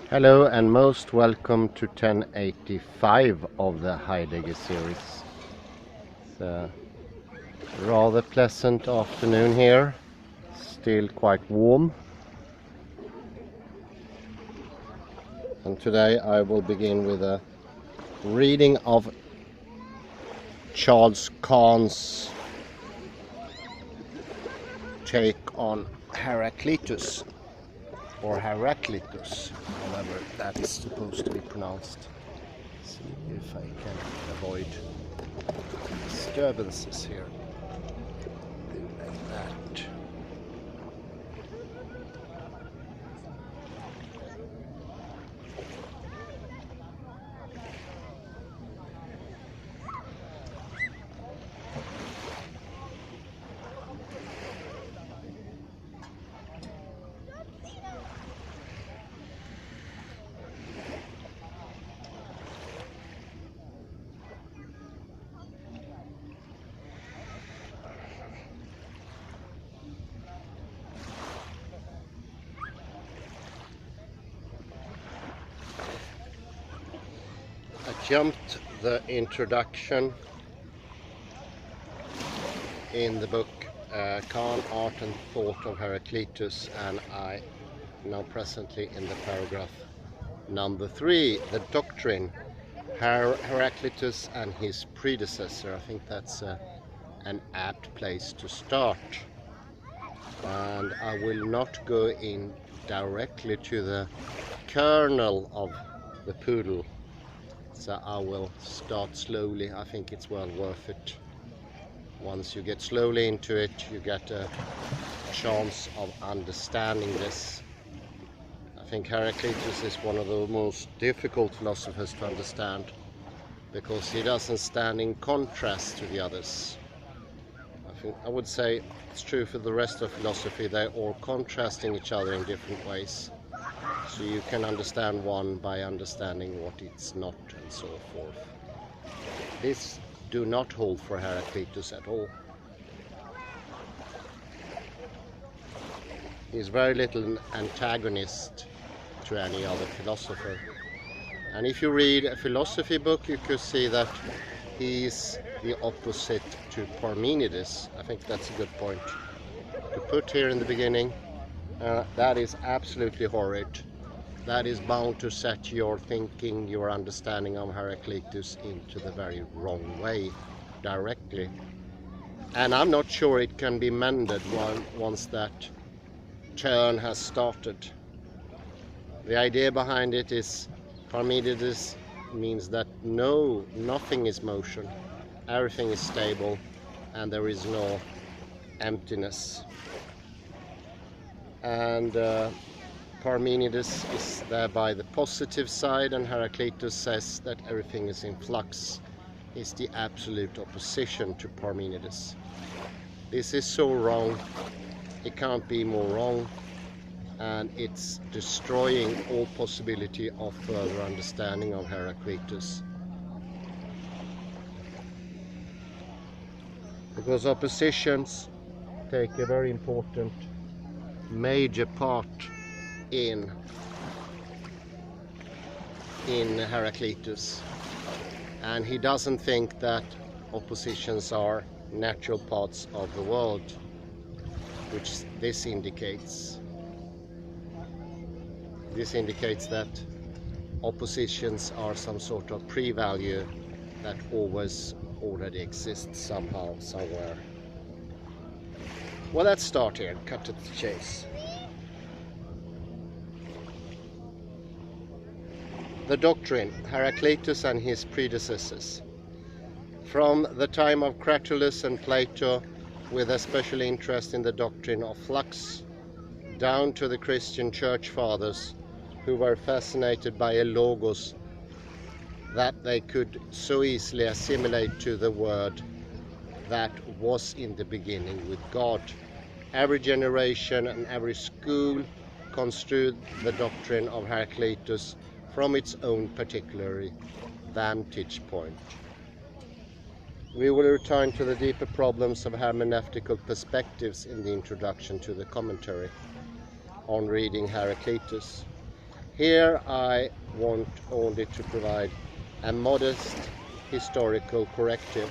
Hello and most welcome to 1085 of the Heidegger series. It's a rather pleasant afternoon here, still quite warm. And today I will begin with a reading of H Kahn's take on Heraclitus, or Heraclitus, however that is supposed to be pronounced. See if I can avoid disturbances here. Do like that. I jumped the introduction in the book Kahn, Art and Thought of Heraclitus, and I now presently in the paragraph number 3, the doctrine, Heraclitus and his predecessor. I think that's an apt place to start. And I will not go in directly to the kernel of the poodle. So I will start slowly. I think it's well worth it. Once you get slowly into it, you get a chance of understanding this. I think Heraclitus is one of the most difficult philosophers to understand because he doesn't stand in contrast to the others. I would say it's true for the rest of philosophy. They're all contrasting each other in different ways. So you can understand one by understanding what it's not, and so forth. This do not hold for Heraclitus at all. He's very little an antagonist to any other philosopher. And if you read a philosophy book, you could see that he's the opposite to Parmenides. I think that's a good point to put here in the beginning. That is absolutely horrid. That is bound to set your thinking, your understanding of Heraclitus into the very wrong way directly. And I'm not sure it can be mended once that turn has started. The idea behind it is Parmenides means that nothing is motion, everything is stable, and there is no emptiness. And Parmenides is thereby the positive side, and Heraclitus says that everything is in flux. Is the absolute opposition to Parmenides. This is so wrong, it can't be more wrong, and it's destroying all possibility of further understanding of Heraclitus. Because oppositions take a very important major part in Heraclitus, and he doesn't think that oppositions are natural parts of the world, which this indicates. This indicates that oppositions are some sort of pre-value that always already exists somehow, somewhere. Well, let's start here and cut to the chase. The doctrine, Heraclitus and his predecessors. From the time of Cratylus and Plato, with a special interest in the doctrine of flux, down to the Christian church fathers, who were fascinated by a logos that they could so easily assimilate to the word that was in the beginning with God. Every generation and every school construed the doctrine of Heraclitus from its own particular vantage point. We will return to the deeper problems of hermeneutical perspectives in the introduction to the commentary on reading Heraclitus. Here I want only to provide a modest historical corrective,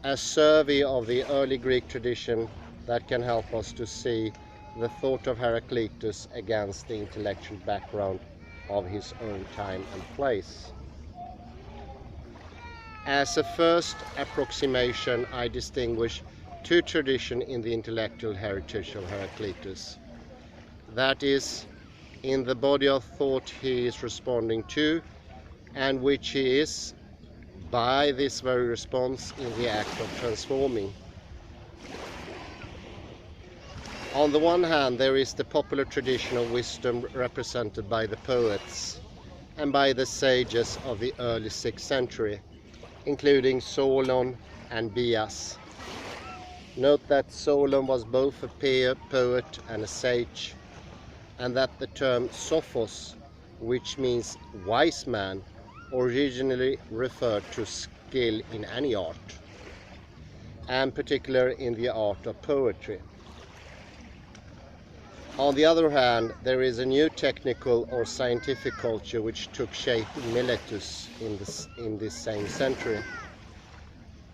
a survey of the early Greek tradition that can help us to see the thought of Heraclitus against the intellectual background of his own time and place. As a first approximation, I distinguish two traditions in the intellectual heritage of Heraclitus. That is, in the body of thought he is responding to, and which he is, by this very response, in the act of transforming. On the one hand, there is the popular tradition of wisdom represented by the poets and by the sages of the early 6th century, including Solon and Bias. Note that Solon was both a poet and a sage, and that the term sophos, which means wise man, originally referred to skill in any art, and particularly in the art of poetry. On the other hand, there is a new technical or scientific culture which took shape in Miletus in this same century.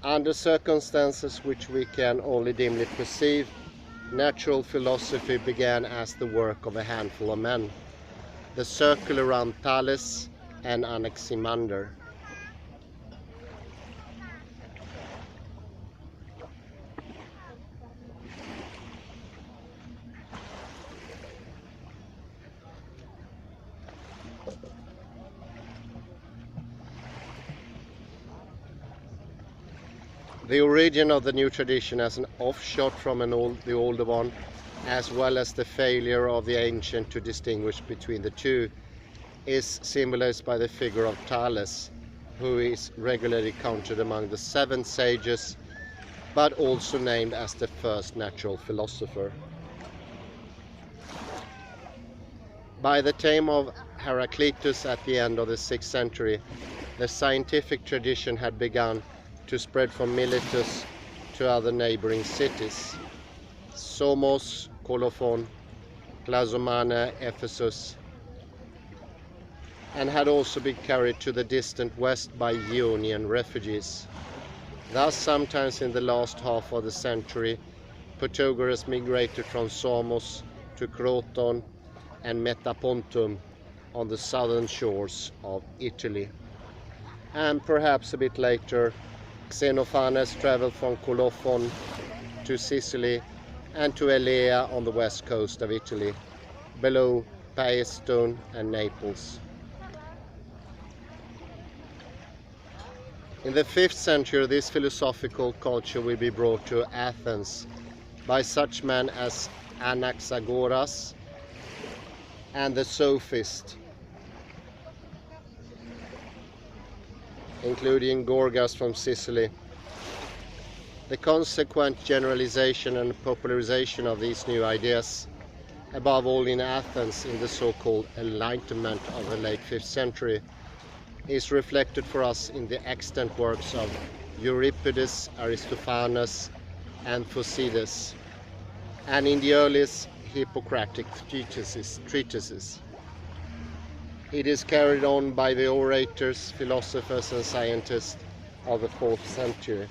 Under circumstances which we can only dimly perceive, natural philosophy began as the work of a handful of men, the circle around Thales and Anaximander. The origin of the new tradition as an offshoot from the older one, as well as the failure of the ancient to distinguish between the two, is symbolized by the figure of Thales, who is regularly counted among the 7 sages, but also named as the first natural philosopher. By the time of Heraclitus at the end of the 6th century, the scientific tradition had begun to spread from Miletus to other neighboring cities, Samos, Colophon, Clazomana, Ephesus, and had also been carried to the distant west by Ionian refugees. Thus, sometimes in the last half of the century, Protagoras migrated from Samos to Croton and Metapontum on the southern shores of Italy. And perhaps a bit later, Xenophanes traveled from Colophon to Sicily and to Elea on the west coast of Italy, below Paestum and Naples. In the 5th century, this philosophical culture will be brought to Athens by such men as Anaxagoras and the Sophist, including Gorgas from Sicily. The consequent generalization and popularization of these new ideas, above all in Athens in the so-called Enlightenment of the late 5th century, is reflected for us in the extant works of Euripides, Aristophanes, and Thucydides, and in the earliest Hippocratic treatises. It is carried on by the orators, philosophers, and scientists of the 4th century.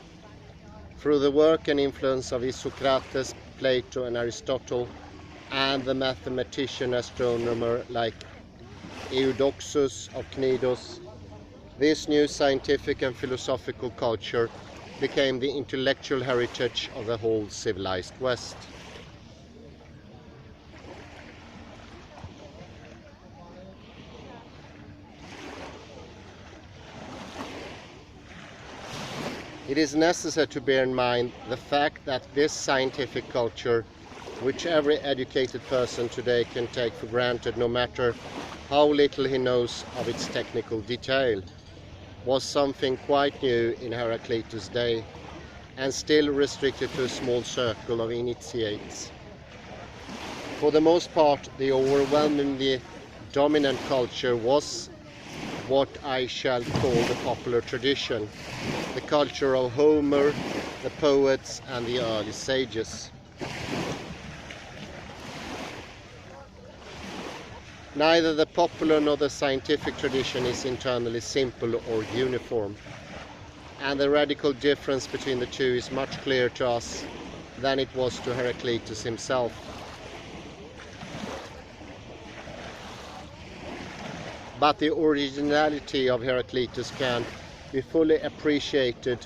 Through the work and influence of Isocrates, Plato, and Aristotle, and the mathematician astronomer like Eudoxus of Cnidos, this new scientific and philosophical culture became the intellectual heritage of the whole civilized West. It is necessary to bear in mind the fact that this scientific culture, which every educated person today can take for granted no matter how little he knows of its technical detail, was something quite new in Heraclitus' day and still restricted to a small circle of initiates. For the most part, the overwhelmingly dominant culture was what I shall call the popular tradition, the culture of Homer, the poets, and the early sages. Neither the popular nor the scientific tradition is internally simple or uniform, and the radical difference between the two is much clearer to us than it was to Heraclitus himself. But the originality of Heraclitus can be fully appreciated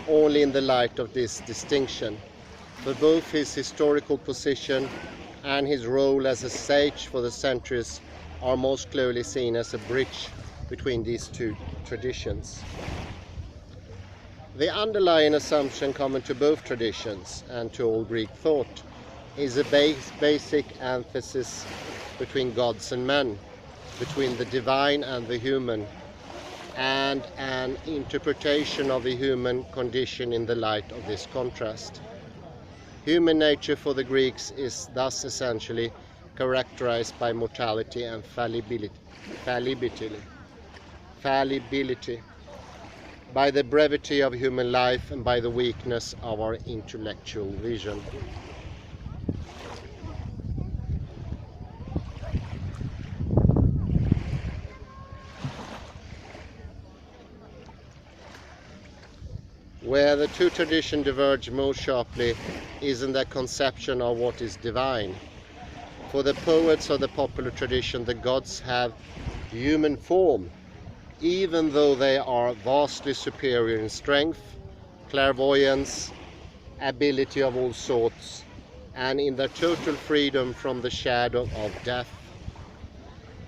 only in the light of this distinction, for both his historical position and his role as a sage for the centuries are most clearly seen as a bridge between these two traditions. The underlying assumption common to both traditions and to all Greek thought is a basic emphasis between gods and men, between the divine and the human, and an interpretation of the human condition in the light of this contrast. Human nature for the Greeks is thus essentially characterized by mortality and fallibility, by the brevity of human life and by the weakness of our intellectual vision. Where the two traditions diverge most sharply is in their conception of what is divine. For the poets of the popular tradition, the gods have human form, even though they are vastly superior in strength, clairvoyance, ability of all sorts, and in their total freedom from the shadow of death.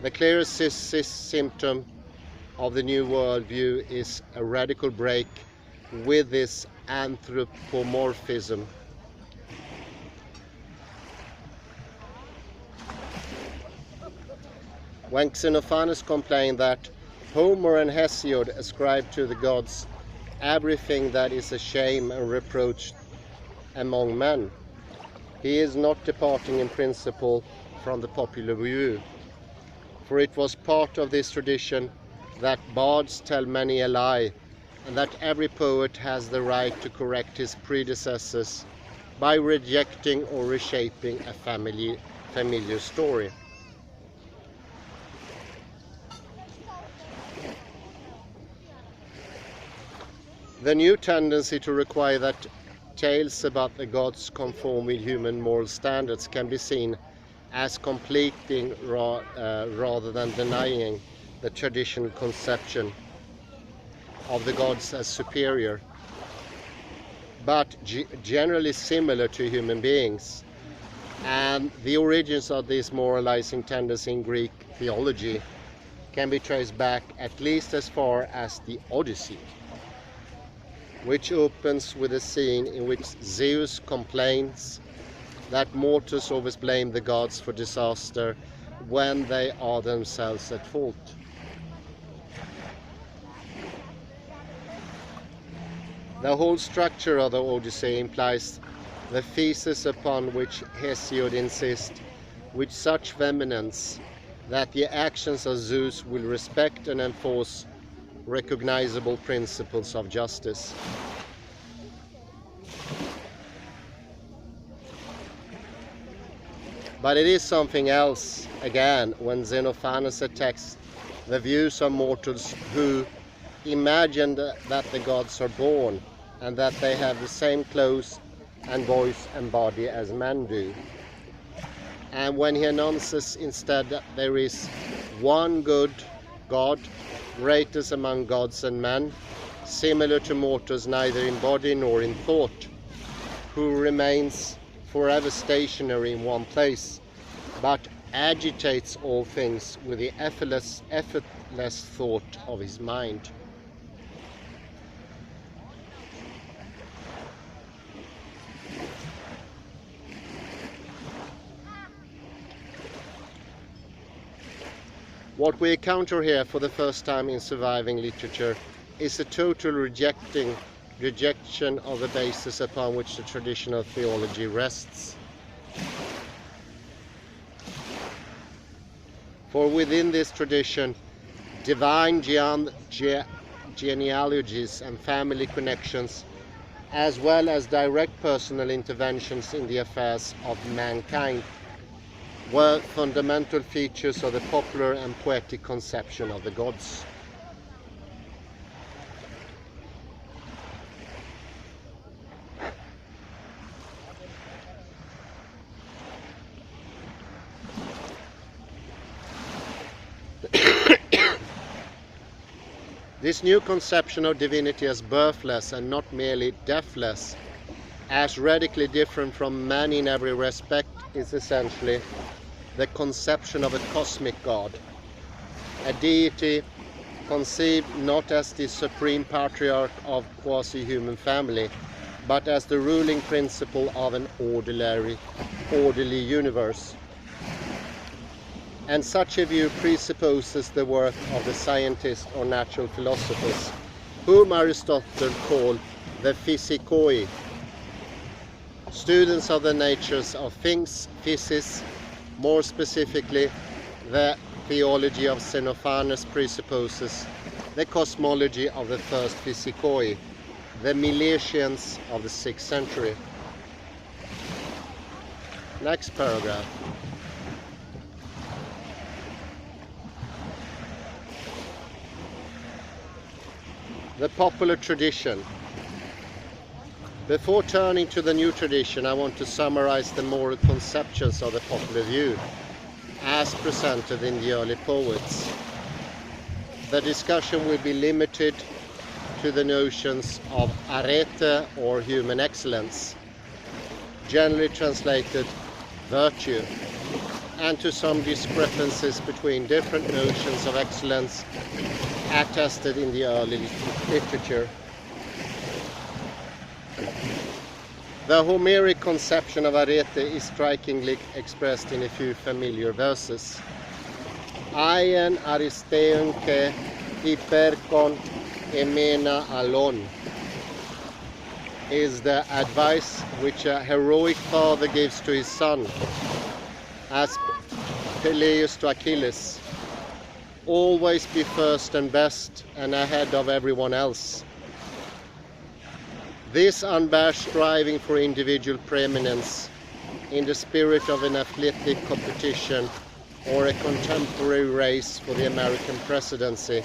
The clearest symptom of the new worldview is a radical break with this anthropomorphism. When Xenophanes complained that Homer and Hesiod ascribed to the gods everything that is a shame and reproach among men, he is not departing in principle from the popular view, for it was part of this tradition that bards tell many a lie, and that every poet has the right to correct his predecessors by rejecting or reshaping a familiar story. The new tendency to require that tales about the gods conform with human moral standards can be seen as completing rather than denying the traditional conception of the gods as superior, but generally similar to human beings. And the origins of this moralizing tendency in Greek theology can be traced back at least as far as the Odyssey, which opens with a scene in which Zeus complains that mortals always blame the gods for disaster when they are themselves at fault. The whole structure of the Odyssey implies the thesis upon which Hesiod insists with such vehemence that the actions of Zeus will respect and enforce recognizable principles of justice. But it is something else, again, when Xenophanes attacks the views of mortals who imagine that the gods are born and that they have the same clothes and voice and body as men do. And when he announces instead that there is one good God, greatest among gods and men, similar to mortals neither in body nor in thought, who remains forever stationary in one place, but agitates all things with the effortless thought of his mind. What we encounter here for the first time in surviving literature is a total rejection of the basis upon which the traditional theology rests. For within this tradition, divine genealogies and family connections, as well as direct personal interventions in the affairs of mankind, were fundamental features of the popular and poetic conception of the gods. This new conception of divinity as birthless and not merely deathless, as radically different from man in every respect, is essentially the conception of a cosmic god, a deity conceived not as the supreme patriarch of quasi-human family, but as the ruling principle of an orderly universe. And such a view presupposes the work of the scientists or natural philosophers, whom Aristotle called the physicoi, students of the natures of things, physis. More specifically, the theology of Xenophanes presupposes the cosmology of the first physicoi, the Milesians of the 6th century. Next paragraph. The popular tradition. Before turning to the new tradition, I want to summarize the moral conceptions of the popular view, as presented in the early poets. The discussion will be limited to the notions of arete, or human excellence, generally translated virtue, and to some discrepancies between different notions of excellence attested in the early literature. The Homeric conception of arete is strikingly expressed in a few familiar verses. Aien aristeunke hyperkon emena alon is the advice which a heroic father gives to his son, as Peleus to Achilles. Always be first and best and ahead of everyone else. This unabashed striving for individual preeminence in the spirit of an athletic competition or a contemporary race for the American presidency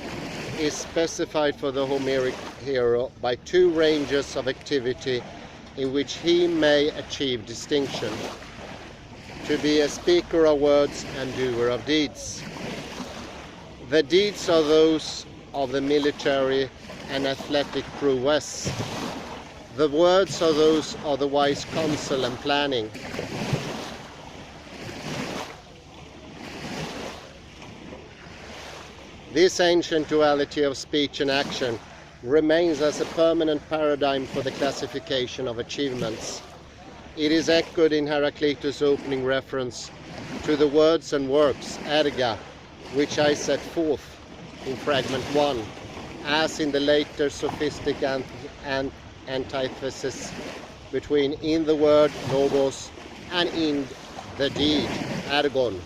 is specified for the Homeric hero by two ranges of activity in which he may achieve distinction: to be a speaker of words and doer of deeds. The deeds are those of the military and athletic prowess. The words are those of the wise counsel and planning. This ancient duality of speech and action remains as a permanent paradigm for the classification of achievements. It is echoed in Heraclitus' opening reference to the words and works, erga, which I set forth in fragment 1, as in the later sophistic antithesis between in the word, logos, and in the deed, ergon.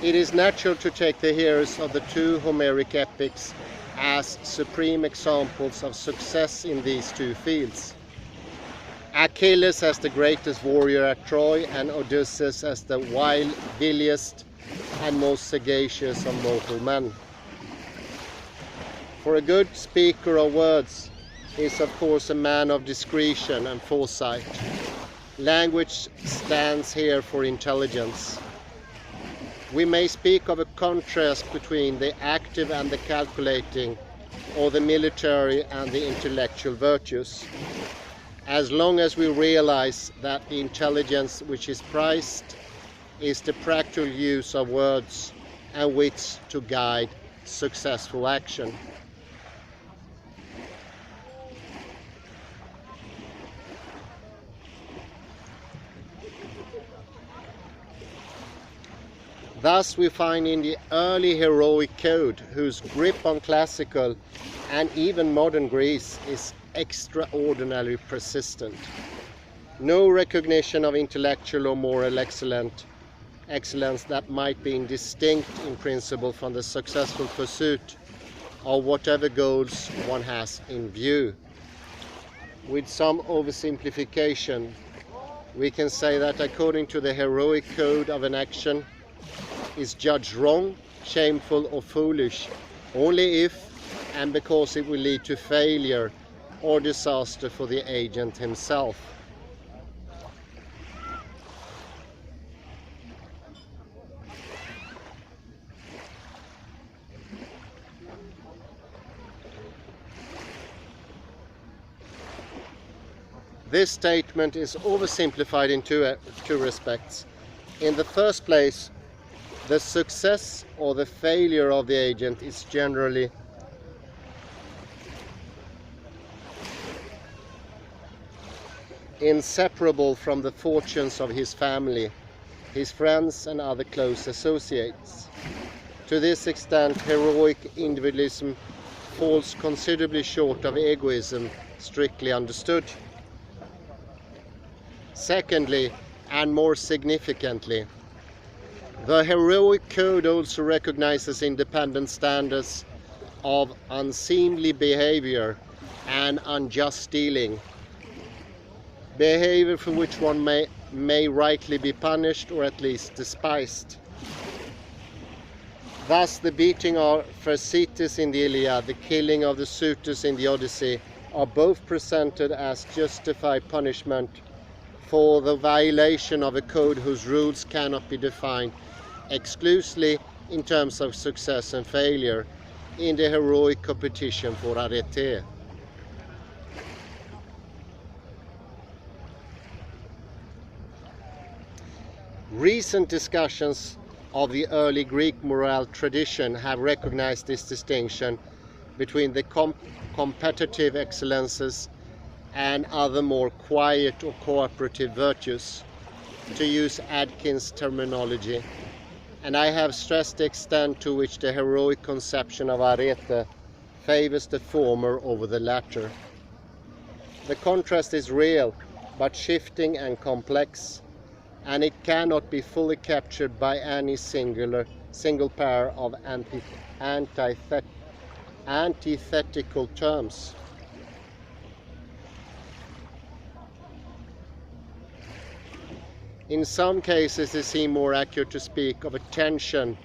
It is natural to take the heroes of the two Homeric epics as supreme examples of success in these two fields. Achilles as the greatest warrior at Troy, and Odysseus as the wiliest and most sagacious of mortal men. For a good speaker of words is of course a man of discretion and foresight. Language stands here for intelligence. We may speak of a contrast between the active and the calculating, or the military and the intellectual virtues, as long as we realize that the intelligence which is prized is the practical use of words and wits to guide successful action. Thus we find in the early heroic code, whose grip on classical and even modern Greece is extraordinarily persistent, no recognition of intellectual or moral excellence that might be distinct in principle from the successful pursuit of whatever goals one has in view. With some oversimplification, we can say that according to the heroic code of an action is judged wrong, shameful or foolish only if and because it will lead to failure or disaster for the agent himself. This statement is oversimplified in two respects. In the first place, the success or the failure of the agent is generally inseparable from the fortunes of his family, his friends and other close associates. To this extent, heroic individualism falls considerably short of egoism, strictly understood. Secondly, and more significantly, the heroic code also recognizes independent standards of unseemly behavior and unjust dealing, behavior for which one may rightly be punished or at least despised. Thus, the beating of Thersites in the Iliad, the killing of the suitors in the Odyssey, are both presented as justified punishment for the violation of a code whose rules cannot be defined exclusively in terms of success and failure in the heroic competition for arete. Recent discussions of the early Greek moral tradition have recognized this distinction between the competitive excellences and other more quiet or cooperative virtues, to use Adkins' terminology, and I have stressed the extent to which the heroic conception of arete favors the former over the latter. The contrast is real, but shifting and complex, and it cannot be fully captured by any single pair of antithetical terms. In some cases, it seems more accurate to speak of a tension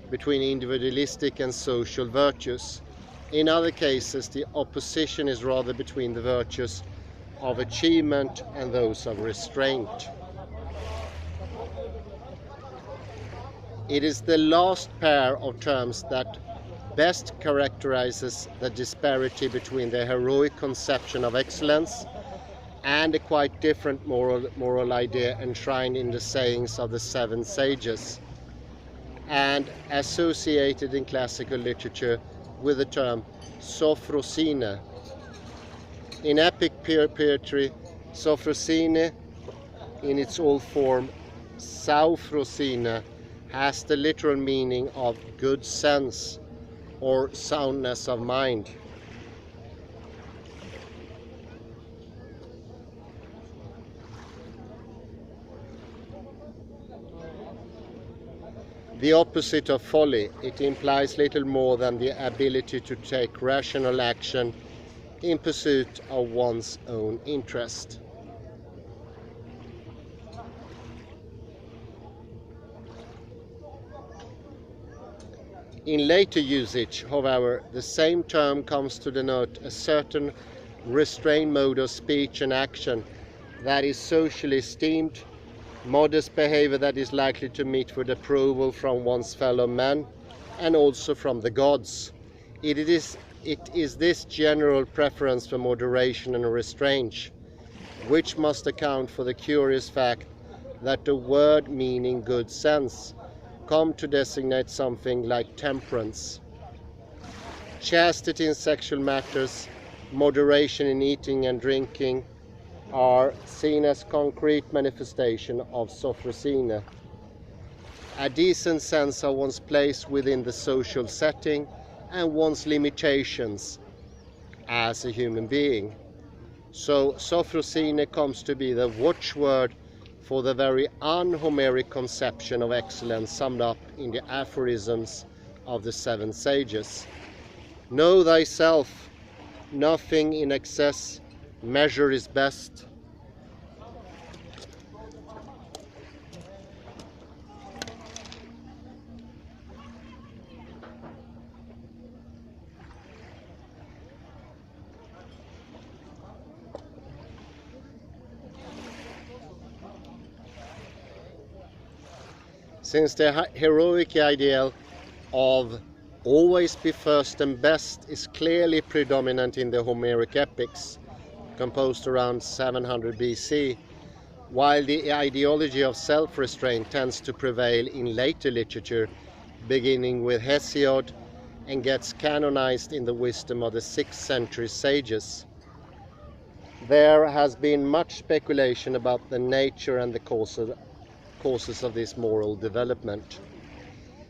between individualistic and social virtues. In other cases, the opposition is rather between the virtues of achievement and those of restraint. It is the last pair of terms that best characterizes the disparity between the heroic conception of excellence and a quite different moral idea enshrined in the sayings of the seven sages and associated in classical literature with the term sophrosine. In epic poetry, sophrosine in its old form, sauphrosine, has the literal meaning of good sense or soundness of mind. The opposite of folly, it implies little more than the ability to take rational action in pursuit of one's own interest. In later usage, however, the same term comes to denote a certain restrained mode of speech and action that is socially esteemed, modest behavior that is likely to meet with approval from one's fellow men and also from the gods. It is this general preference for moderation and restraint which must account for the curious fact that the word meaning good sense come to designate something like temperance. Chastity in sexual matters, moderation in eating and drinking are seen as concrete manifestation of sophrosine, a decent sense of one's place within the social setting and one's limitations as a human being. So sophrosine comes to be the watchword for the very un-Homeric conception of excellence summed up in the aphorisms of the seven sages. Know thyself, nothing in excess, measure is best. since the heroic ideal of always be first and best is clearly predominant in the Homeric epics, composed around 700 BC, while the ideology of self-restraint tends to prevail in later literature, beginning with Hesiod, and gets canonized in the wisdom of the 6th century sages. There has been much speculation about the nature and the causes of this moral development.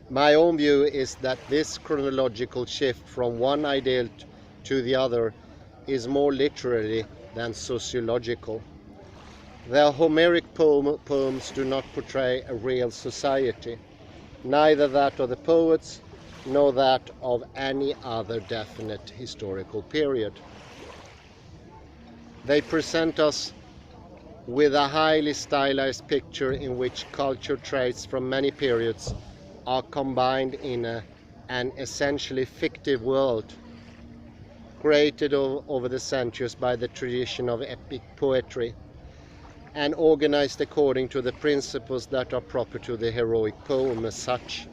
My own view is that this chronological shift from one ideal to the other is more literary than sociological. The Homeric poems do not portray a real society, neither that of the poets nor that of any other definite historical period. They present us with a highly stylized picture in which culture traits from many periods are combined in an essentially fictive world, created over the centuries by the tradition of epic poetry, and organized according to the principles that are proper to the heroic poem as such.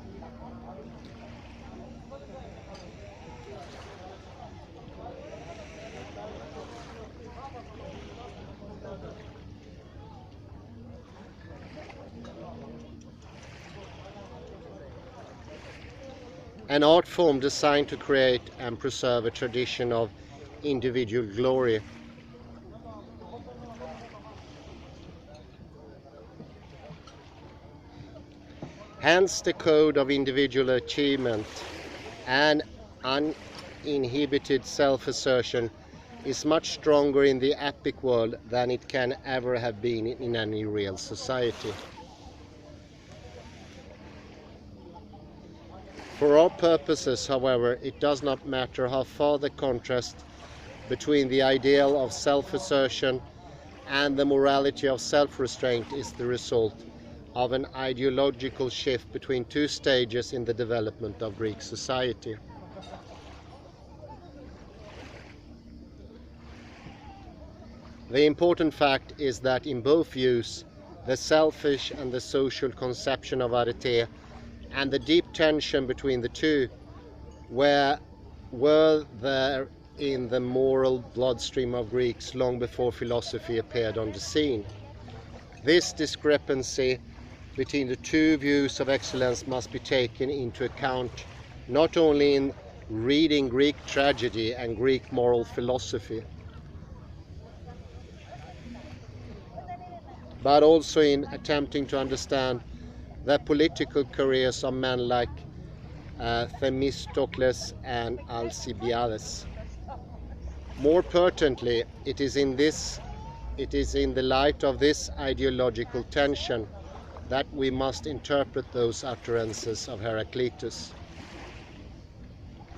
An art form designed to create and preserve a tradition of individual glory. Hence the code of individual achievement and uninhibited self-assertion is much stronger in the epic world than it can ever have been in any real society. For all purposes, however, it does not matter how far the contrast between the ideal of self-assertion and the morality of self-restraint is the result of an ideological shift between two stages in the development of Greek society. The important fact is that in both views, the selfish and the social conception of arete and the deep tension between the two were there in the moral bloodstream of Greeks long before philosophy appeared on the scene. This discrepancy between the two views of excellence must be taken into account not only in reading Greek tragedy and Greek moral philosophy, but also in attempting to understand the political careers of men like Themistocles and Alcibiades. More pertinently, it is in the light of this ideological tension that we must interpret those utterances of Heraclitus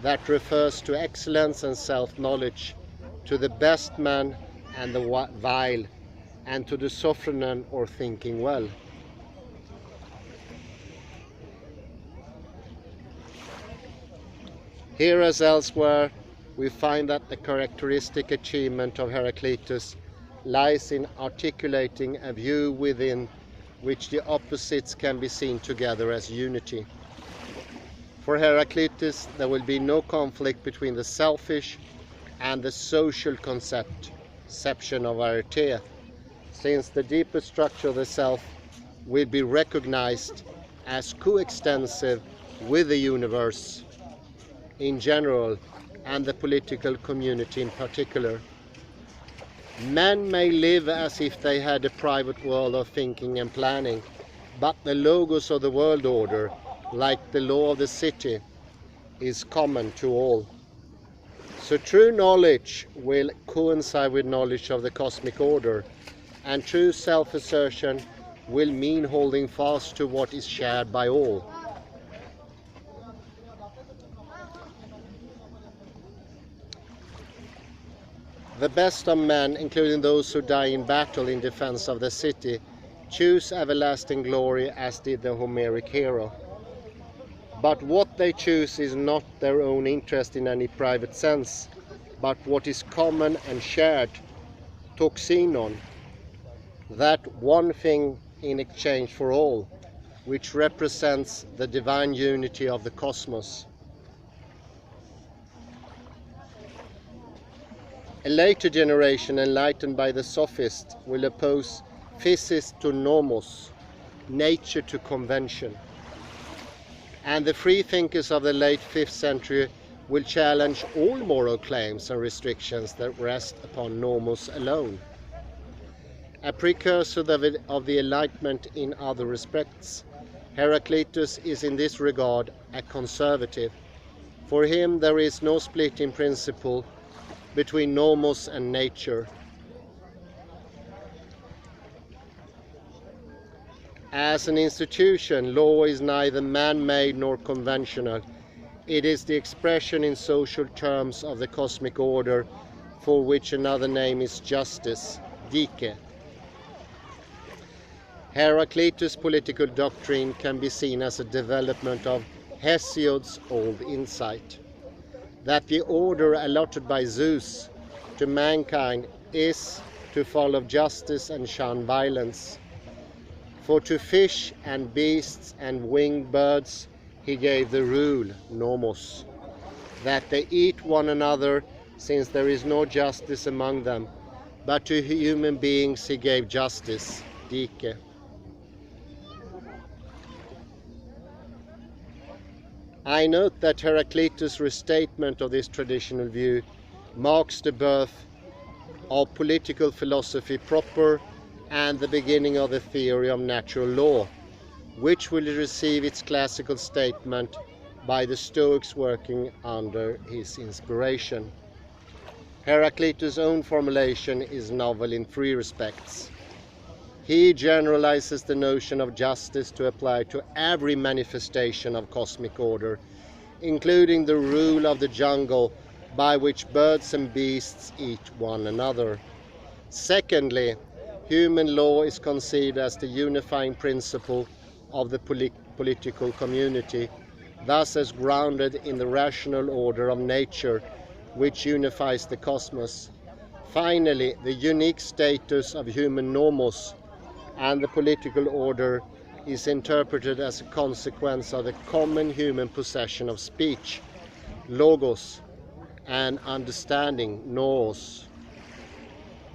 that refers to excellence and self-knowledge, to the best man and the vile, and to the sophronon or thinking well. Here as elsewhere, we find that the characteristic achievement of Heraclitus lies in articulating a view within which the opposites can be seen together as unity. For Heraclitus, there will be no conflict between the selfish and the social conception of arete, since the deeper structure of the self will be recognized as coextensive with the universe in general and the political community in particular. Men may live as if they had a private world of thinking and planning, but the logos of the world order, like the law of the city, is common to all. So true knowledge will coincide with knowledge of the cosmic order, and true self-assertion will mean holding fast to what is shared by all. The best of men, including those who die in battle in defense of the city, choose everlasting glory as did the Homeric hero. But what they choose is not their own interest in any private sense, but what is common and shared, toxinon, that one thing in exchange for all, which represents the divine unity of the cosmos. A later generation, enlightened by the sophists, will oppose physis to nomos, nature to convention. And the freethinkers of the late 5th century will challenge all moral claims and restrictions that rest upon nomos alone. A precursor of the Enlightenment in other respects, Heraclitus is in this regard a conservative. For him there is no split in principle between nomos and nature. As an institution, law is neither man-made nor conventional. It is the expression in social terms of the cosmic order, for which another name is justice, dike. Heraclitus' political doctrine can be seen as a development of Hesiod's old insight, that the order allotted by Zeus to mankind is to follow justice and shun violence. For to fish and beasts and winged birds he gave the rule, nomos, that they eat one another, since there is no justice among them, but to human beings he gave justice, dike. I note that Heraclitus' restatement of this traditional view marks the birth of political philosophy proper and the beginning of the theory of natural law, which will receive its classical statement by the Stoics working under his inspiration. Heraclitus' own formulation is novel in 3 respects. He generalizes the notion of justice to apply to every manifestation of cosmic order, including the rule of the jungle by which birds and beasts eat one another. Secondly, human law is conceived as the unifying principle of the political community, thus as grounded in the rational order of nature, which unifies the cosmos. Finally, the unique status of human nomos and the political order is interpreted as a consequence of the common human possession of speech, logos, and understanding, nous.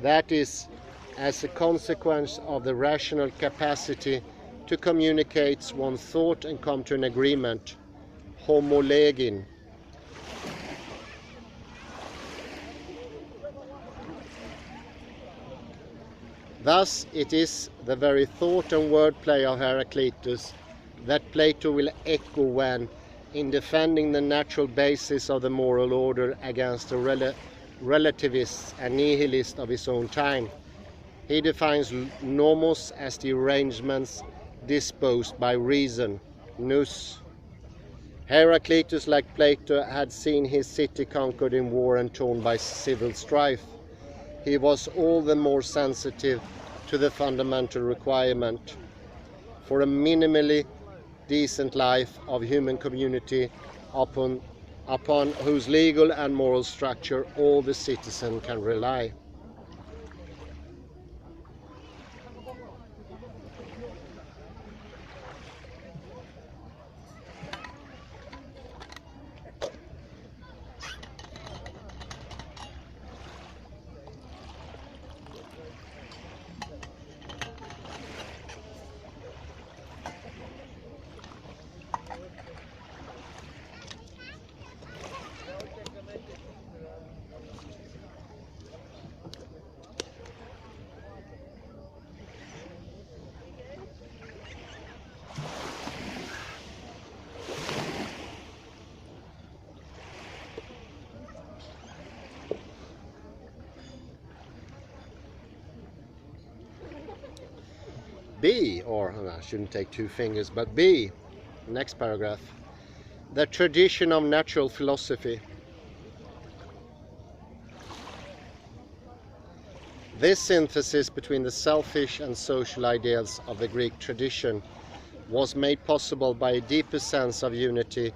That is, as a consequence of the rational capacity to communicate one's thought and come to an agreement, homolegin. Thus it is the very thought and wordplay of Heraclitus that Plato will echo when, in defending the natural basis of the moral order against the relativists and nihilists of his own time, he defines nomos as the arrangements disposed by reason, nous. Heraclitus, like Plato, had seen his city conquered in war and torn by civil strife. He was all the more sensitive to the fundamental requirement for a minimally decent life of human community upon whose legal and moral structure all the citizens can rely. B, or I shouldn't take 2 fingers, but B, next paragraph, the tradition of natural philosophy. This synthesis between the selfish and social ideals of the Greek tradition was made possible by a deeper sense of unity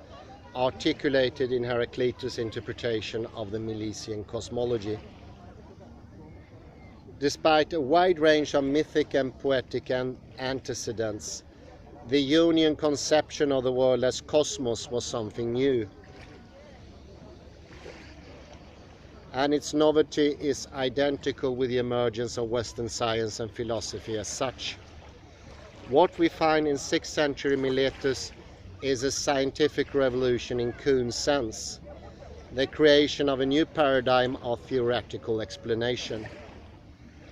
articulated in Heraclitus' interpretation of the Milesian cosmology. Despite a wide range of mythic and poetic antecedents, the Jungian conception of the world as cosmos was something new. And its novelty is identical with the emergence of Western science and philosophy as such. What we find in 6th century Miletus is a scientific revolution in Kuhn's sense, the creation of a new paradigm of theoretical explanation,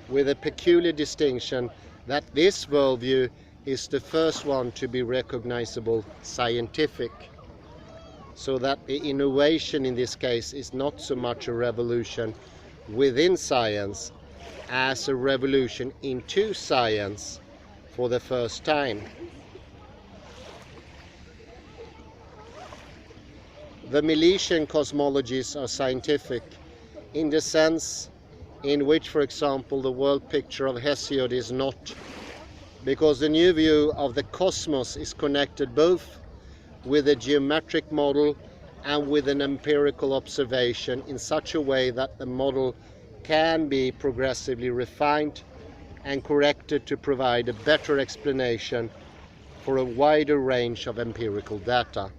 with a peculiar distinction that this worldview is the first one to be recognizable scientific, so that the innovation in this case is not so much a revolution within science as a revolution into science for the first time. The Milesian cosmologies are scientific in the sense in which, for example, the world picture of Hesiod is not, because the new view of the cosmos is connected both with a geometric model and with an empirical observation in such a way that the model can be progressively refined and corrected to provide a better explanation for a wider range of empirical data.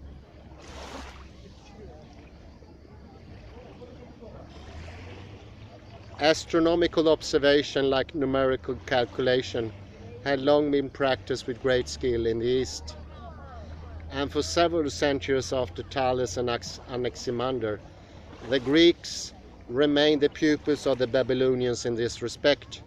Astronomical observation, like numerical calculation, had long been practiced with great skill in the East. And for several centuries after Thales and Anaximander, the Greeks remained the pupils of the Babylonians in this respect.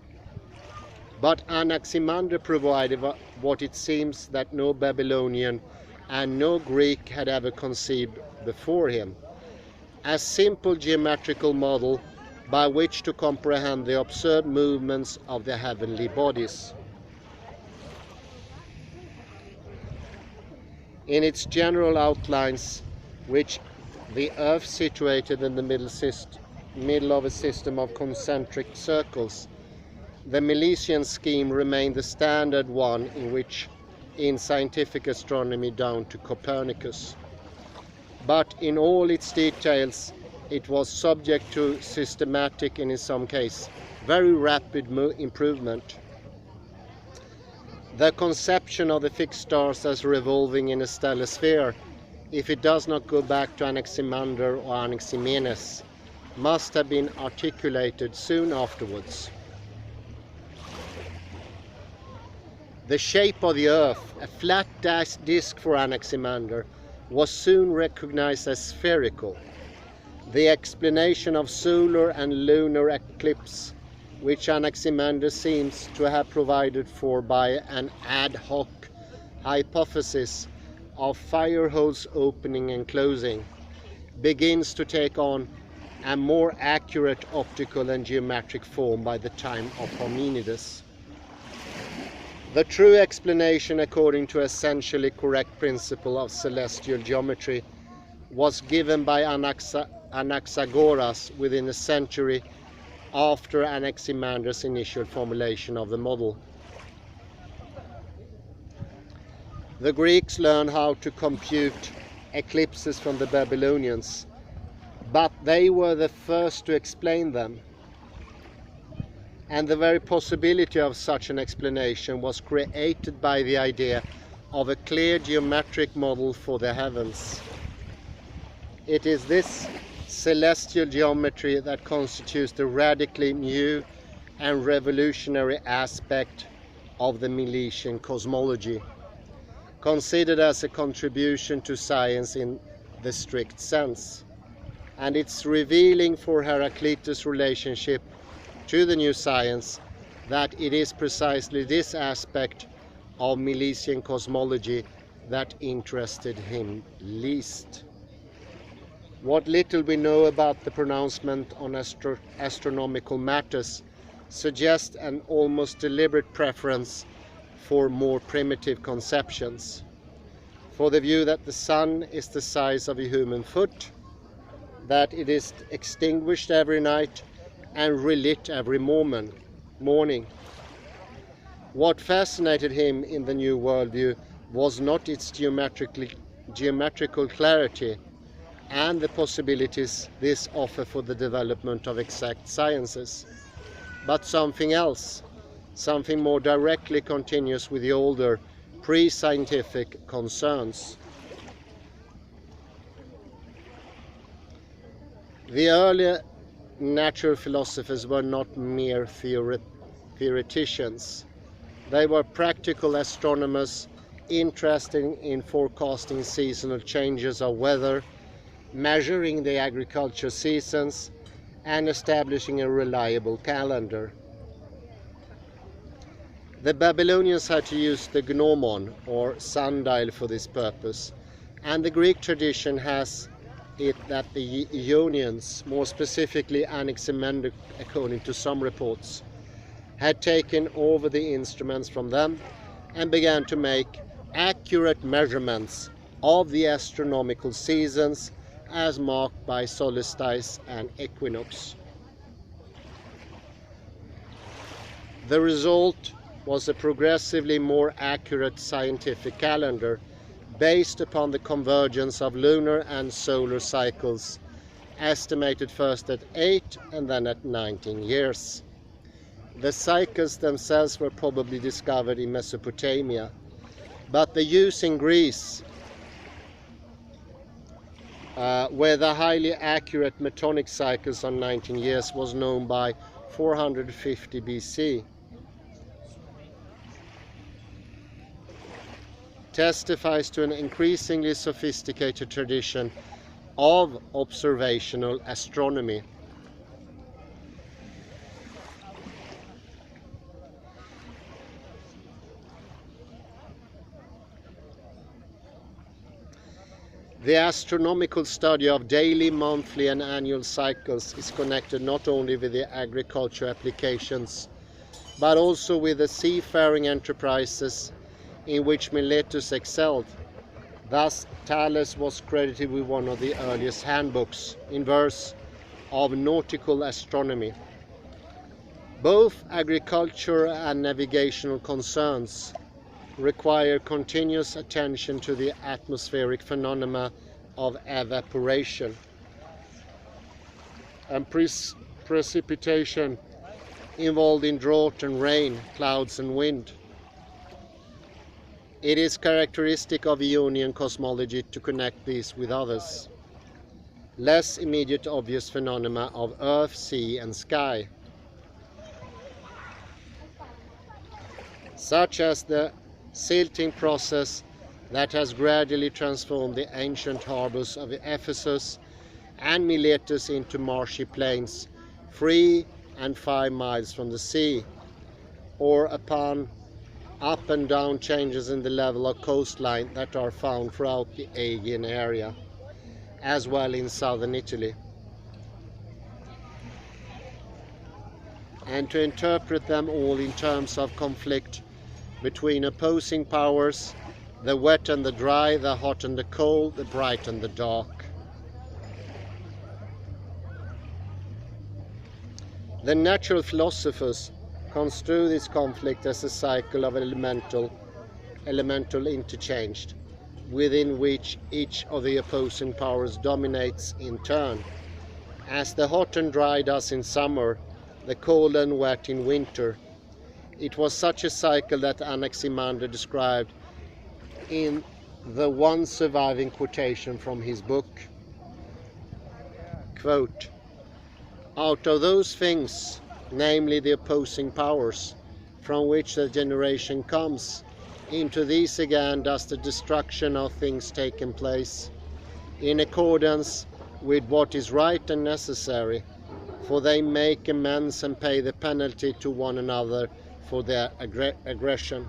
But Anaximander provided what it seems that no Babylonian and no Greek had ever conceived before him: a simple geometrical model by which to comprehend the absurd movements of the heavenly bodies. In its general outlines, which the Earth situated in the middle of a system of concentric circles, the Milesian scheme remained the standard one in scientific astronomy down to Copernicus. But in all its details, it was subject to systematic and in some cases very rapid improvement. The conception of the fixed stars as revolving in a stellar sphere, if it does not go back to Anaximander or Anaximenes, must have been articulated soon afterwards. The shape of the Earth, a flat disk for Anaximander, was soon recognized as spherical. The explanation of solar and lunar eclipse, which Anaximander seems to have provided for by an ad hoc hypothesis of fire holes opening and closing, begins to take on a more accurate optical and geometric form by the time of Parmenides. The true explanation, according to essentially correct principle of celestial geometry, was given by Anaxagoras within a century after Anaximander's initial formulation of the model. The Greeks learned how to compute eclipses from the Babylonians, but they were the first to explain them. And the very possibility of such an explanation was created by the idea of a clear geometric model for the heavens. It is this celestial geometry that constitutes the radically new and revolutionary aspect of the Milesian cosmology, considered as a contribution to science in the strict sense. And it's revealing for Heraclitus' relationship to the new science that it is precisely this aspect of Milesian cosmology that interested him least. What little we know about the pronouncement on astronomical matters suggests an almost deliberate preference for more primitive conceptions, for the view that the sun is the size of a human foot, that it is extinguished every night and relit every morning. What fascinated him in the new worldview was not its geometrical clarity and the possibilities this offers for the development of exact sciences, but something else, something more directly continuous with the older pre-scientific concerns. The early natural philosophers were not mere theoreticians. They were practical astronomers interested in forecasting seasonal changes of weather, measuring the agriculture seasons, and establishing a reliable calendar. The Babylonians had to use the gnomon, or sundial, for this purpose, and the Greek tradition has it that the Ionians, more specifically Anaximander according to some reports, had taken over the instruments from them and began to make accurate measurements of the astronomical seasons as marked by solstice and equinox. The result was a progressively more accurate scientific calendar based upon the convergence of lunar and solar cycles, estimated first at 8 and then at 19 years. The cycles themselves were probably discovered in Mesopotamia, but the use in Greece, where the highly accurate metonic cycles on 19 years was known by 450 BC, testifies to an increasingly sophisticated tradition of observational astronomy. The astronomical study of daily, monthly and annual cycles is connected not only with the agriculture applications, but also with the seafaring enterprises in which Miletus excelled. Thus, Thales was credited with one of the earliest handbooks, in verse, of nautical astronomy. Both agriculture and navigational concerns require continuous attention to the atmospheric phenomena of evaporation and precipitation involved in drought and rain, clouds and wind. It is characteristic of Ionian cosmology to connect these with others, less immediate obvious phenomena of earth, sea and sky, such as the silting process that has gradually transformed the ancient harbors of Ephesus and Miletus into marshy plains 3 and 5 miles from the sea, or upon up and down changes in the level of coastline that are found throughout the Aegean area, as well in southern Italy. And to interpret them all in terms of conflict between opposing powers, the wet and the dry, the hot and the cold, the bright and the dark. The natural philosophers construe this conflict as a cycle of elemental interchange, within which each of the opposing powers dominates in turn, as the hot and dry does in summer, the cold and wet in winter. It was such a cycle that Anaximander described in the one surviving quotation from his book. Quote, "Out of those things, namely the opposing powers, from which the generation comes, into these again does the destruction of things taken place, in accordance with what is right and necessary, for they make amends and pay the penalty to one another for their aggression,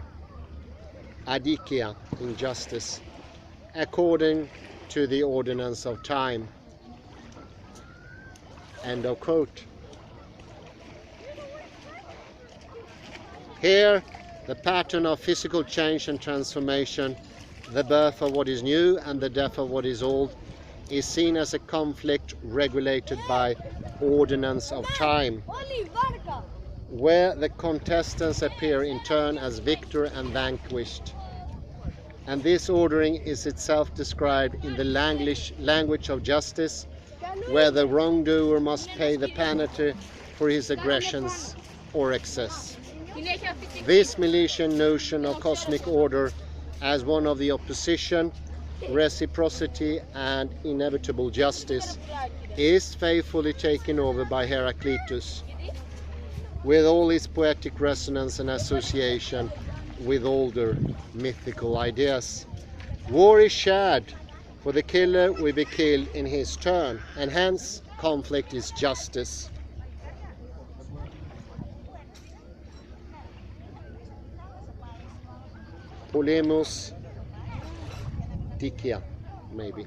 adikia, injustice, according to the ordinance of time." End of quote. Here, the pattern of physical change and transformation, the birth of what is new and the death of what is old, is seen as a conflict regulated by ordinance of time, where the contestants appear in turn as victor and vanquished. And this ordering is itself described in the language of justice, where the wrongdoer must pay the penalty for his aggressions or excess. This Milesian notion of cosmic order as one of the opposition, reciprocity and inevitable justice, is faithfully taken over by Heraclitus, with all its poetic resonance and association with older mythical ideas. War is shared, for the killer will be killed in his turn, and hence conflict is justice. Polemus dicia, maybe.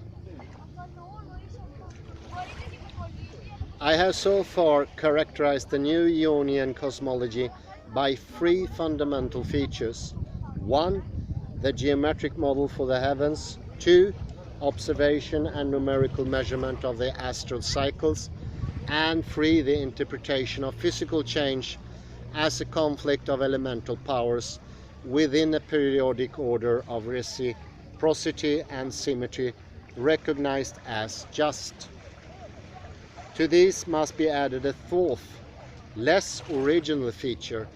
I have so far characterized the new Ionian cosmology by three fundamental features. 1. The geometric model for the heavens. 2. Observation and numerical measurement of the astral cycles. And 3. The interpretation of physical change as a conflict of elemental powers within a periodic order of reciprocity and symmetry recognized as just. To these must be added a fourth, less original feature,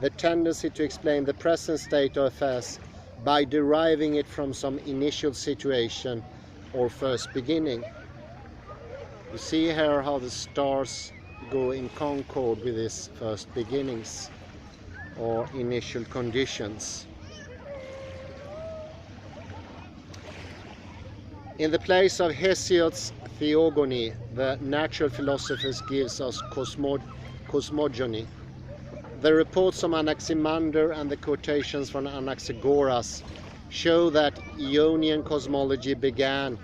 the tendency to explain the present state of affairs by deriving it from some initial situation or first beginning. You see here how the stars go in concord with these first beginnings or initial conditions. In the place of Hesiod's theogony, the natural philosophers gives us cosmogony. The reports from Anaximander and the quotations from Anaxagoras show that Ionian cosmology began,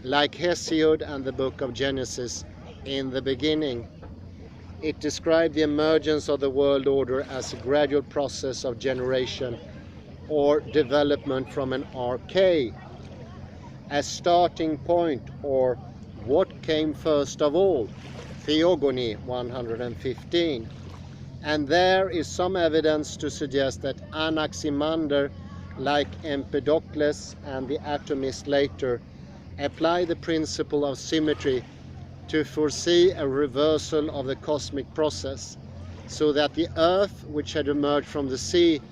like Hesiod and the book of Genesis, in the beginning. It described the emergence of the world order as a gradual process of generation or development from an arche, a starting point, or what came first of all, Theogony 115. And there is some evidence to suggest that Anaximander, like Empedocles and the atomist later, applied the principle of symmetry to foresee a reversal of the cosmic process, so that the earth, which had emerged from the sea,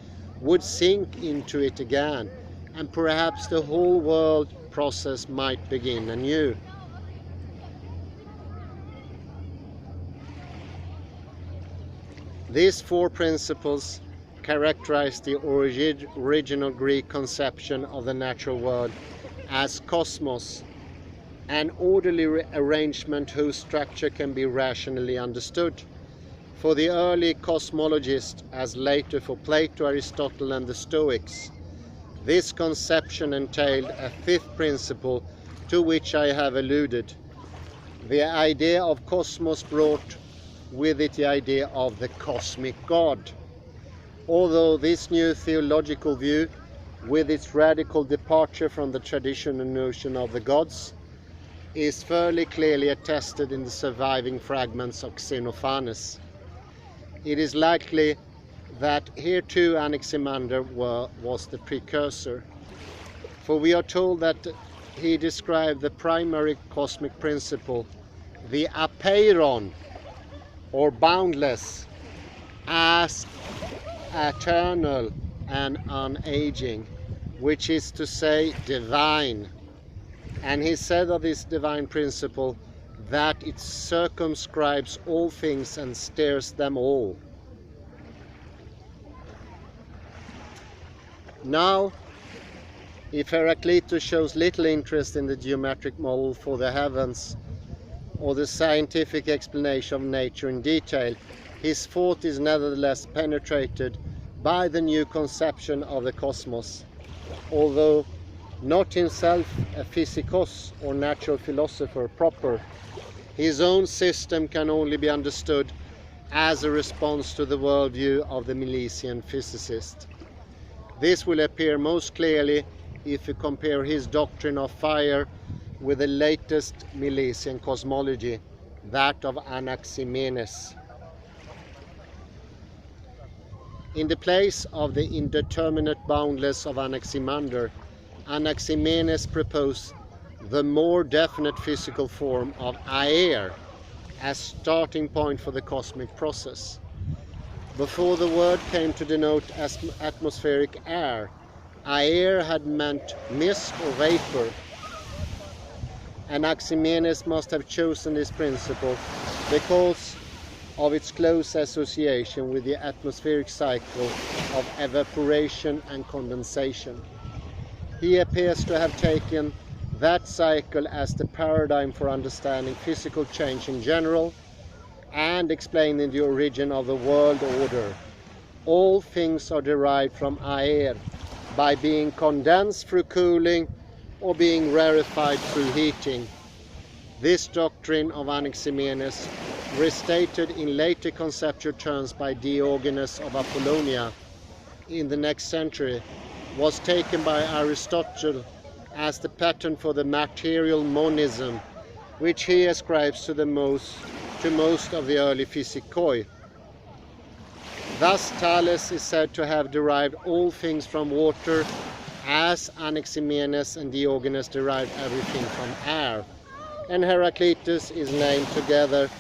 would sink into it again, and perhaps the whole world process might begin anew. These four principles characterize the original Greek conception of the natural world as cosmos, an orderly arrangement whose structure can be rationally understood. For the early cosmologists, as later for Plato, Aristotle and the Stoics, this conception entailed a fifth principle to which I have alluded. The idea of cosmos brought with it the idea of the cosmic God. Although this new theological view, with its radical departure from the traditional notion of the gods, is fairly clearly attested in the surviving fragments of Xenophanes, it is likely that here too Anaximander was the precursor, for we are told that he described the primary cosmic principle, the apeiron, or boundless, as eternal and unaging, which is to say divine. And he said of this divine principle that it circumscribes all things and steers them all. Now, if Heraclitus shows little interest in the geometric model for the heavens or the scientific explanation of nature in detail, his thought is nevertheless penetrated by the new conception of the cosmos. Although not himself a physicos or natural philosopher proper, his own system can only be understood as a response to the worldview of the Milesian physicist. This will appear most clearly if you compare his doctrine of fire with the latest Milesian cosmology, that of Anaximenes. In the place of the indeterminate boundless of Anaximander, Anaximenes proposed the more definite physical form of aer as starting point for the cosmic process. Before the word came to denote atmospheric air, Aer had meant mist or vapor. Anaximenes must have chosen this principle because of its close association with the atmospheric cycle of evaporation and condensation. He appears to have taken that cycle as the paradigm for understanding physical change in general and explaining the origin of the world order. All things are derived from aer by being condensed through cooling or being rarefied through heating. This doctrine of Anaximenes, restated in later conceptual terms by Diogenes of Apollonia in the next century, was taken by Aristotle as the pattern for the material monism, which he ascribes to most of the early physikoi. Thus Thales is said to have derived all things from water, as Anaximenes and Diogenes derived everything from air, and Heraclitus is named together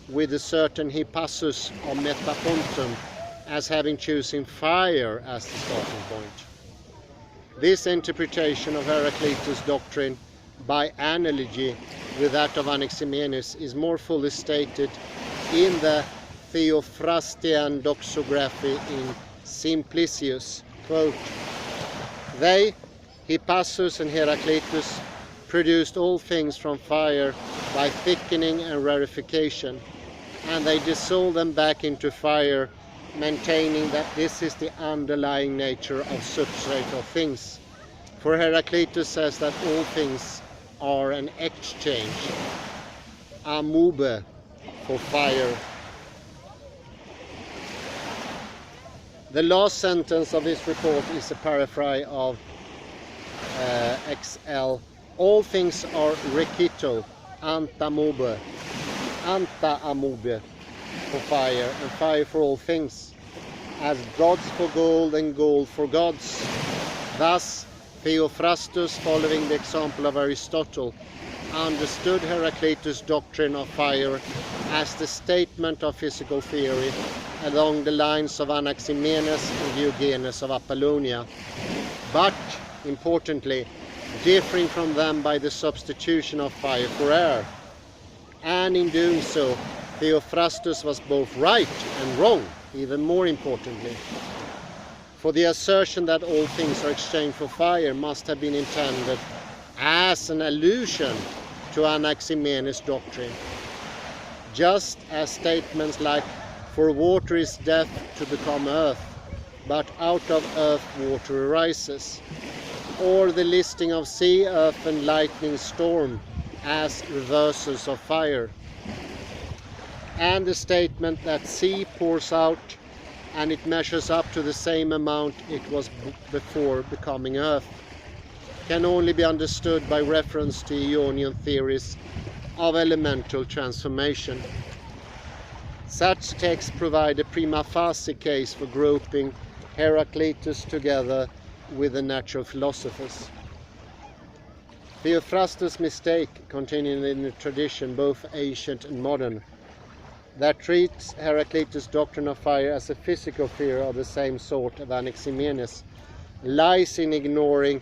with a certain Hippasus of Metapontum as having chosen fire as the starting point. This interpretation of Heraclitus' doctrine by analogy with that of Anaximenes is more fully stated in the Theophrastian doxography in Simplicius. Quote, "They, Hippasus and Heraclitus, produced all things from fire by thickening and rarefication, and they dissolved them back into fire, maintaining that this is the underlying nature of substrate of things. For Heraclitus says that all things are an exchange, amube, for fire." The last sentence of this report is a paraphrase of XL. All things are rekito, anta amube, for fire, and fire for all things, as gods for gold and gold for gods. Thus, Theophrastus, following the example of Aristotle, understood Heraclitus' doctrine of fire as the statement of physical theory along the lines of Anaximenes and Diogenes of Apollonia, but, importantly, differing from them by the substitution of fire for air. And in doing so, Theophrastus was both right and wrong, even more importantly. For the assertion that all things are exchanged for fire must have been intended as an allusion to Anaximenes' doctrine, just as statements like, "For water is death to become earth, but out of earth water arises," or the listing of sea, earth and lightning storm as reversals of fire, and the statement that sea pours out and it measures up to the same amount it was before becoming earth, can only be understood by reference to Ionian theories of elemental transformation. Such texts provide a prima facie case for grouping Heraclitus together with the natural philosophers. Theophrastus' mistake continued in the tradition, both ancient and modern, that treats Heraclitus' doctrine of fire as a physical theory of the same sort of Anaximenes, lies in ignoring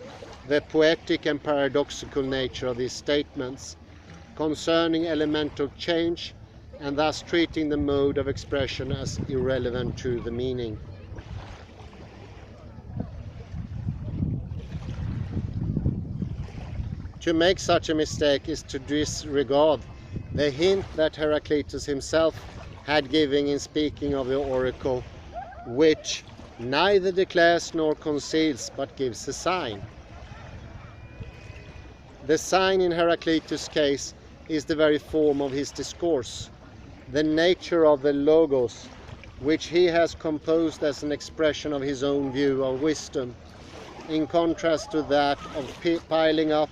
the poetic and paradoxical nature of these statements concerning elemental change, and thus treating the mode of expression as irrelevant to the meaning. To make such a mistake is to disregard the hint that Heraclitus himself had given in speaking of the oracle, which neither declares nor conceals but gives a sign. The sign in Heraclitus' case is the very form of his discourse, the nature of the logos, which he has composed as an expression of his own view of wisdom, in contrast to that of piling up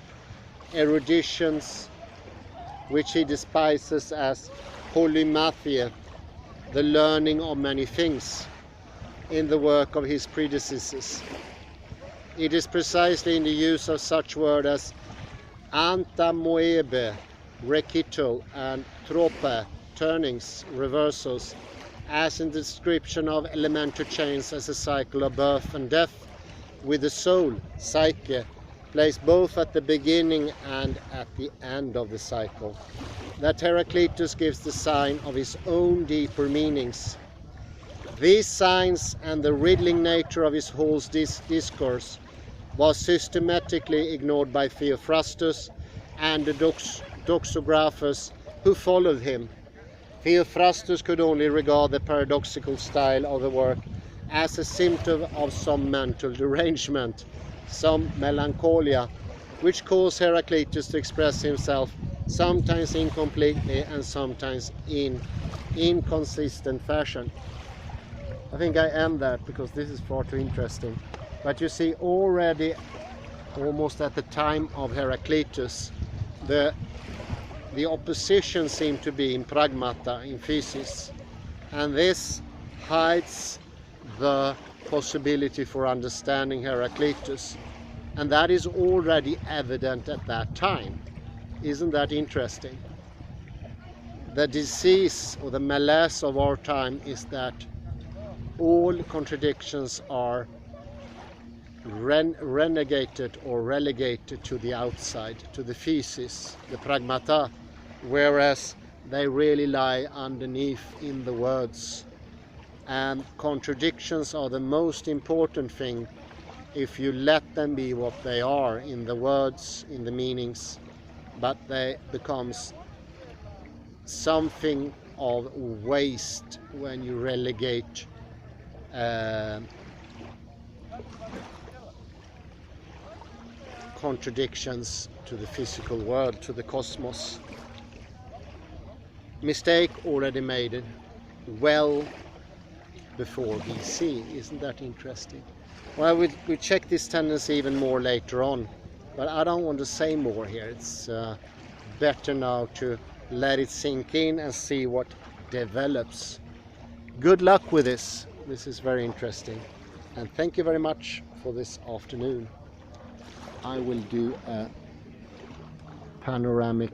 eruditions, which he despises as polymathia, the learning of many things, in the work of his predecessors. It is precisely in the use of such words as antamoebe, rekito, and trope, turnings, reversals, as in the description of elemental chains as a cycle of birth and death, with the soul, psyche, placed both at the beginning and at the end of the cycle. That Heraclitus gives the sign of his own deeper meanings. These signs and the riddling nature of his whole discourse was systematically ignored by Theophrastus and the doxographers who followed him. Theophrastus could only regard the paradoxical style of the work as a symptom of some mental derangement, some melancholia, which caused Heraclitus to express himself sometimes incompletely and sometimes in inconsistent fashion. I think I end that because this is far too interesting. But you see, already almost at the time of Heraclitus, the opposition seemed to be in pragmata, in physis, and this hides the possibility for understanding Heraclitus, and that is already evident at that time. Isn't that interesting? The disease or the malaise of our time is that all contradictions are renegated or relegated to the outside, to the physis, the pragmata, whereas they really lie underneath in the words. And contradictions are the most important thing if you let them be what they are in the words, in the meanings, but they becomes something of waste when you relegate contradictions to the physical world, to the cosmos. Mistake already made well before BC. Isn't that interesting? Well, we check this tendency even more later on, but I don't want to say more here. It's better now to let it sink in and see what develops. Good luck with this. This is very interesting, and thank you very much for this afternoon. I will do a panoramic